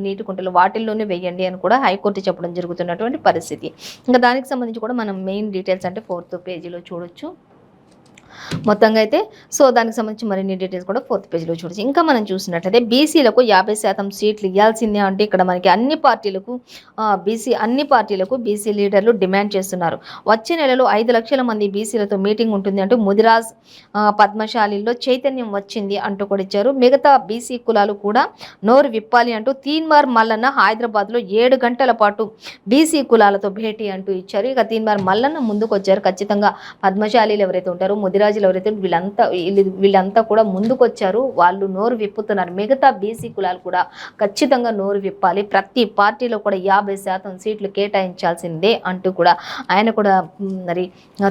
నీటి కుంటలు వాటిల్లోనే వేయండి అని కూడా హైకోర్టు చెప్పడం జరుగుతున్నటువంటి పరిస్థితి. ఇంకా దానికి సంబంధించి కూడా మనం మెయిన్ డీటెయిల్స్ అంటే 4th పేజీలో చూడొచ్చు. మొత్తంగా అయితే సో దానికి సంబంధించి మరిన్ని డీటెయిల్స్ కూడా 4th పేజీలో చూడొచ్చు. ఇంకా మనం చూసినట్లయితే బీసీలకు 50% సీట్లు ఇవ్వాల్సిందే అంటే ఇక్కడ మనకి అన్ని పార్టీలకు బీసీ లీడర్లు డిమాండ్ చేస్తున్నారు. వచ్చే నెలలో 5 లక్షల మంది బీసీలతో మీటింగ్ ఉంటుంది అంటూ ముదిరాజ్ పద్మశాలిలో చైతన్యం వచ్చింది అంటూ కూడా ఇచ్చారు. మిగతా బీసీ కులాలు కూడా నోరు విప్పాలి అంటూ తీన్మార్ మల్లన్న హైదరాబాద్లో 7 గంటల పాటు బీసీ కులాలతో భేటీ అంటూ ఇచ్చారు. ఇక తీన్మార్ మల్లన్న ముందుకు వచ్చారు. ఖచ్చితంగా పద్మశాలీలు ఎవరైతే ఉంటారో ముదిరాజులు ఎవరైతే వీళ్ళంతా కూడా ముందుకు వచ్చారు. వాళ్ళు నోరు విప్పుతున్నారు. మిగతా బీసీ కులాలు కూడా ఖచ్చితంగా నోరు విప్పాలి, ప్రతి పార్టీలో కూడా 50% సీట్లు కేటాయించాల్సిందే అంటూ కూడా ఆయన కూడా మరి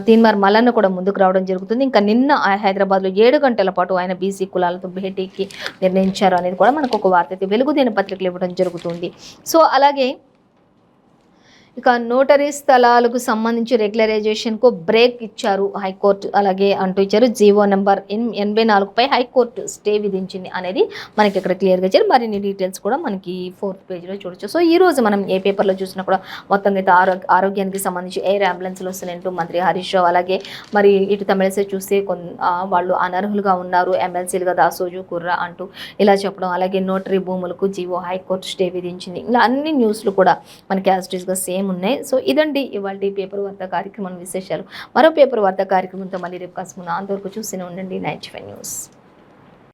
తీన్మార్ మల్లన్న కూడా ముందుకు రావడం జరుగుతుంది. ఇంకా నిన్న హైదరాబాద్లో 7 గంటల పాటు ఆయన బీసీ కులాలతో భేటీకి నిర్ణయించారు అనేది కూడా మనకు ఒక వార్త అయితే వెలుగు దినపత్రికలు ఇవ్వడం జరుగుతుంది. సో అలాగే ఇక నోటరీ స్థలాలకు సంబంధించి రెగ్యులరైజేషన్కు బ్రేక్ ఇచ్చారు హైకోర్టు అలాగే అంటూ ఇచ్చారు. జీవో నెంబర్ 84పై హైకోర్టు స్టే విధించింది అనేది మనకి ఇక్కడ క్లియర్గా ఇచ్చారు. మరిన్ని డీటెయిల్స్ కూడా మనకి 4th పేజీలో చూడొచ్చు. సో ఈ రోజు మనం ఏ పేపర్లో చూసినా కూడా మొత్తంగా అయితే ఆరోగ్యానికి సంబంధించి ఎయిర్ అంబులెన్స్లు వస్తున్నాయంటూ మంత్రి హరీష్ రావు అలాగే మరి ఇటు తమిళసై చూస్తే వాళ్ళు అనర్హులుగా ఉన్నారు ఎమ్మెల్సీలుగా దాసోజు కుర్రా అంటూ ఇలా చెప్పడం, అలాగే నోటరీ భూములకు జీవో హైకోర్టు స్టే విధించింది. ఇలా అన్ని న్యూస్లు కూడా మనకి యాజిటీస్గా సేమ్ ఉన్నాయి. సో ఇదండి ఇవాళ పేపర్ వార్తా కార్యక్రమం విశేషాలు. మరో పేపర్ వార్తా కార్యక్రమంతో మళ్ళీ రేపు కలుసుకుందాం. అంతవరకు చూస్తూనే ఉండండి 95 న్యూస్.